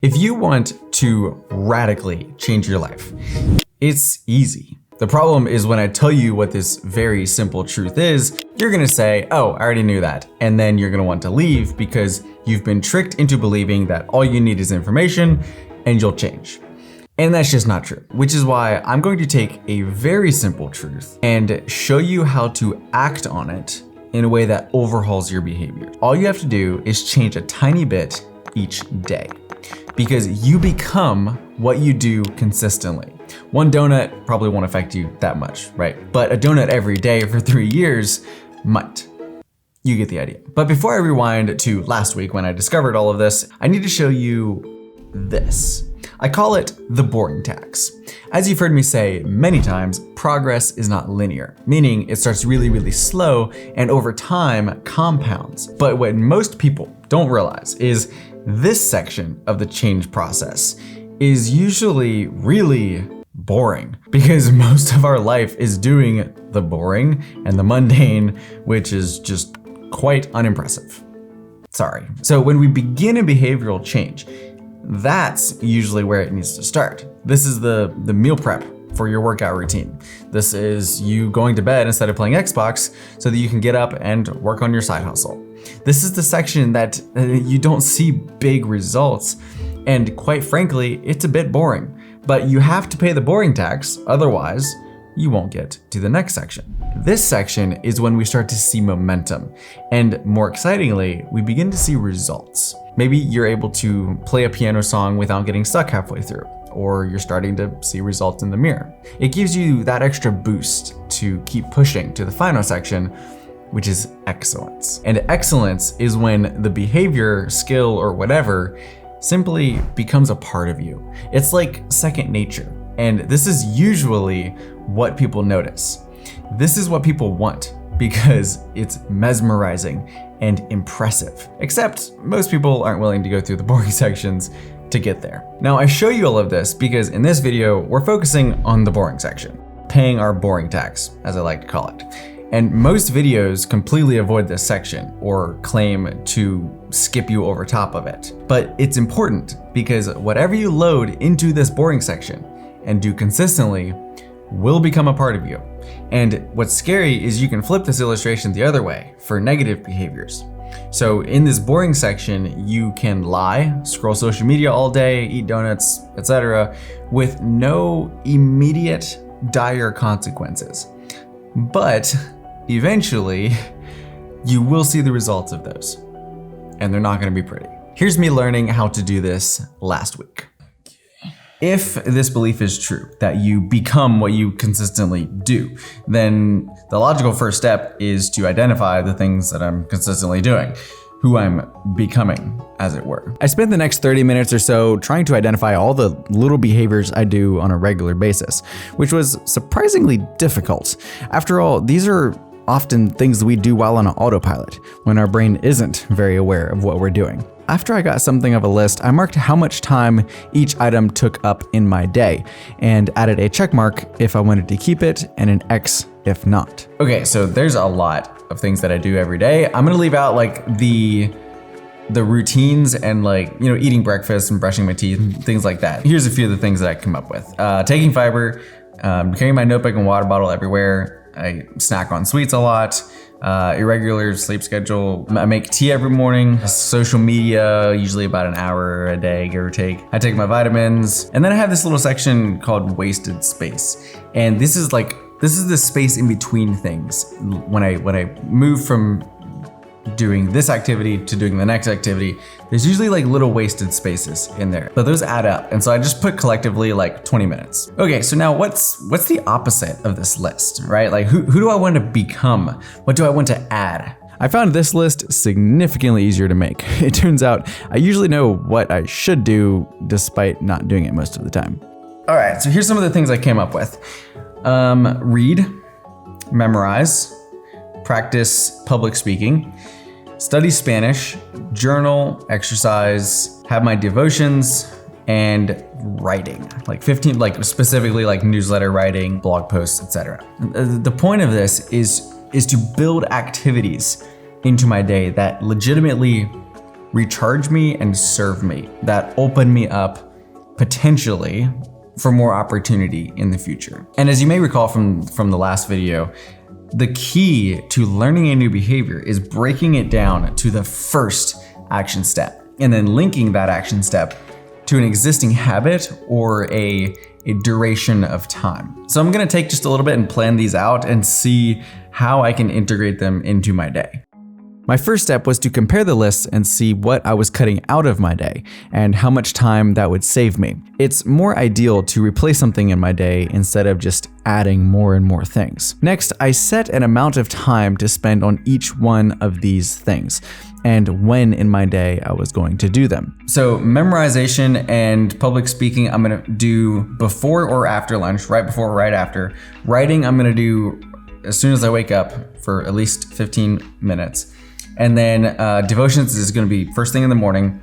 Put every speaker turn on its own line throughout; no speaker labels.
If you want to radically change your life, it's easy. The problem is when I tell you what this very simple truth is, you're gonna say, oh, I already knew that. And then you're gonna want to leave because you've been tricked into believing that all you need is information and you'll change. And that's just not true, which is why I'm going to take a very simple truth and show you how to act on it in a way that overhauls your behavior. All you have to do is change a tiny bit each day, because you become what you do consistently. One donut probably won't affect you that much, right? But a donut every day for 3 years might. You get the idea. But before I rewind to last week when I discovered all of this, I need to show you this. I call it the boring tax. As you've heard me say many times, progress is not linear, meaning it starts really, really slow and over time compounds. But what most people don't realize is this section of the change process is usually really boring, because most of our life is doing the boring and the mundane, which is just quite unimpressive. Sorry. So when we begin a behavioral change, that's usually where it needs to start. This is the meal prep for your workout routine. This is you going to bed instead of playing Xbox so that you can get up and work on your side hustle. This is the section that you don't see big results, and quite frankly, it's a bit boring. But you have to pay the boring tax, otherwise you won't get to the next section. This section is when we start to see momentum, and more excitingly, we begin to see results. Maybe you're able to play a piano song without getting stuck halfway through, or you're starting to see results in the mirror. It gives you that extra boost to keep pushing to the final section, which is excellence. And excellence is when the behavior, skill, or whatever simply becomes a part of you. It's like second nature. And this is usually what people notice. This is what people want because it's mesmerizing and impressive. Except most people aren't willing to go through the boring sections to get there. Now I show you all of this because in this video, we're focusing on the boring section, paying our boring tax, as I like to call it. And most videos completely avoid this section or claim to skip you over top of it. But it's important because whatever you load into this boring section and do consistently will become a part of you. And what's scary is you can flip this illustration the other way for negative behaviors. So in this boring section, you can lie, scroll social media all day, eat donuts, etc., with no immediate dire consequences. But eventually, you will see the results of those, and they're not gonna be pretty. Here's me learning how to do this last week. If this belief is true, that you become what you consistently do, then the logical first step is to identify the things that I'm consistently doing, who I'm becoming, as it were. I spent the next 30 minutes or so trying to identify all the little behaviors I do on a regular basis, which was surprisingly difficult. After all, these are often things we do while on autopilot, when our brain isn't very aware of what we're doing. After I got something of a list, I marked how much time each item took up in my day and added a check mark if I wanted to keep it and an X if not. Okay, so there's a lot of things that I do every day. I'm gonna leave out like the routines and like, you know, eating breakfast and brushing my teeth, things like that. Here's a few of the things that I come up with. Taking fiber, carrying my notebook and water bottle everywhere. I snack on sweets a lot. Irregular sleep schedule. I make tea every morning. Social media, usually about an hour a day, give or take. I take my vitamins. And then I have this little section called wasted space. And this is the space in between things. When I move from doing this activity to doing the next activity, there's usually like little wasted spaces in there, but those add up. And so I just put collectively like 20 minutes. Okay, so now what's the opposite of this list, right? Like who do I want to become? What do I want to add? I found this list significantly easier to make. It turns out I usually know what I should do despite not doing it most of the time. All right, so here's some of the things I came up with. Read, memorize, practice public speaking, study Spanish, journal, exercise, have my devotions, and writing, like 15, like specifically like newsletter writing, blog posts, etc. The point of this is to build activities into my day that legitimately recharge me and serve me, that open me up potentially for more opportunity in the future. And as you may recall from the last video, the key to learning a new behavior is breaking it down to the first action step and then linking that action step to an existing habit or a duration of time. So I'm gonna take just a little bit and plan these out and see how I can integrate them into my day. My first step was to compare the lists and see what I was cutting out of my day and how much time that would save me. It's more ideal to replace something in my day instead of just adding more and more things. Next, I set an amount of time to spend on each one of these things and when in my day I was going to do them. So memorization and public speaking, I'm gonna do before or after lunch, right before or right after. Writing, I'm gonna do as soon as I wake up for at least 15 minutes. And then devotions is gonna be first thing in the morning.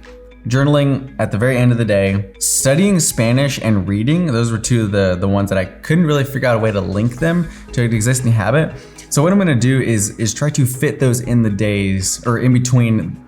Journaling at the very end of the day. Studying Spanish and reading, those were two of the ones that I couldn't really figure out a way to link them to an existing habit. So what I'm gonna do is try to fit those in the days or in between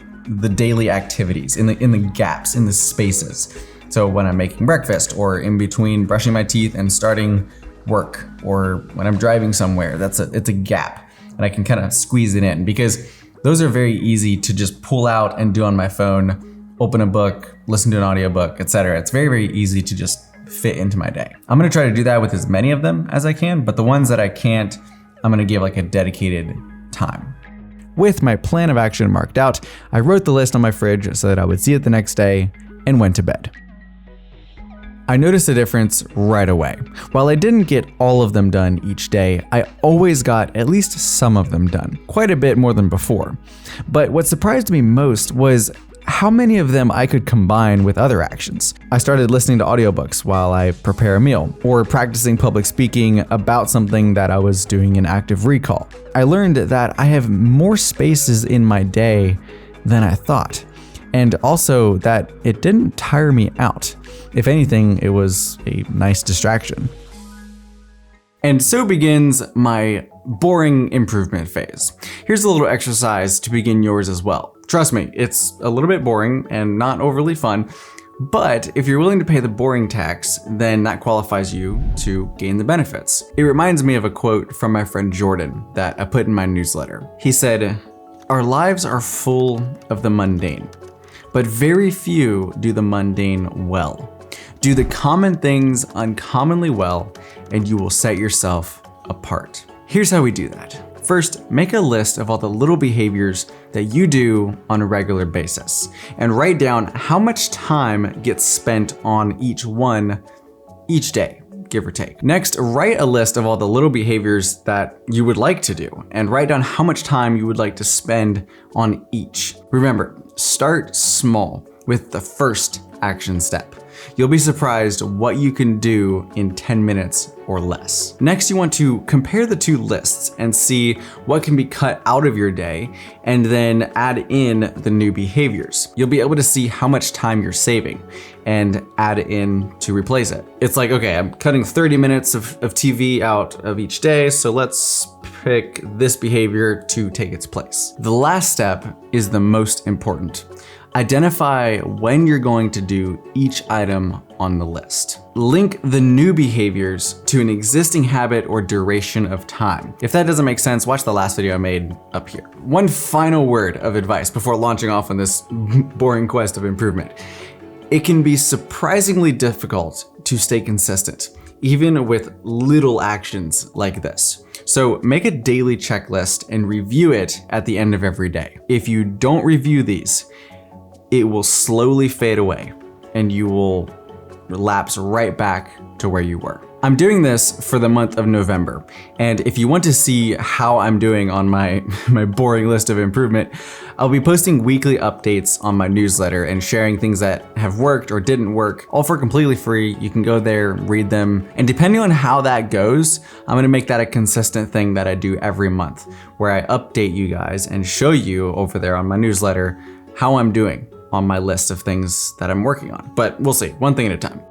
the daily activities, in the gaps, in the spaces. So when I'm making breakfast or in between brushing my teeth and starting work or when I'm driving somewhere, it's a gap and I can kind of squeeze it in because those are very easy to just pull out and do on my phone, open a book, listen to an audiobook, etc. It's very, very easy to just fit into my day. I'm gonna try to do that with as many of them as I can, but the ones that I can't, I'm gonna give like a dedicated time. With my plan of action marked out, I wrote the list on my fridge so that I would see it the next day and went to bed. I noticed a difference right away. While I didn't get all of them done each day, I always got at least some of them done, quite a bit more than before. But what surprised me most was how many of them I could combine with other actions. I started listening to audiobooks while I prepare a meal, or practicing public speaking about something that I was doing in active recall. I learned that I have more spaces in my day than I thought, and also that it didn't tire me out. If anything, it was a nice distraction. And so begins my boring improvement phase. Here's a little exercise to begin yours as well. Trust me, it's a little bit boring and not overly fun, but if you're willing to pay the boring tax, then that qualifies you to gain the benefits. It reminds me of a quote from my friend Jordan that I put in my newsletter. He said, "Our lives are full of the mundane, but very few do the mundane well. Do the common things uncommonly well, and you will set yourself apart." Here's how we do that. First, make a list of all the little behaviors that you do on a regular basis, and write down how much time gets spent on each one each day, give or take. Next, write a list of all the little behaviors that you would like to do, and write down how much time you would like to spend on each. Remember, start small with the first action step. You'll be surprised what you can do in 10 minutes or less. Next, you want to compare the two lists and see what can be cut out of your day and then add in the new behaviors. You'll be able to see how much time you're saving and add in to replace it. It's like, okay, I'm cutting 30 minutes of TV out of each day, so let's pick this behavior to take its place. The last step is the most important. Identify when you're going to do each item on the list. Link the new behaviors to an existing habit or duration of time. If that doesn't make sense, watch the last video I made up here. One final word of advice before launching off on this boring quest of improvement. It can be surprisingly difficult to stay consistent, even with little actions like this. So make a daily checklist and review it at the end of every day. If you don't review these, it will slowly fade away and you will relapse right back to where you were. I'm doing this for the month of November, and if you want to see how I'm doing on my boring list of improvement, I'll be posting weekly updates on my newsletter and sharing things that have worked or didn't work, all for completely free. You can go there, read them, and depending on how that goes, I'm gonna make that a consistent thing that I do every month, where I update you guys and show you over there on my newsletter how I'm doing on my list of things that I'm working on. But we'll see, one thing at a time.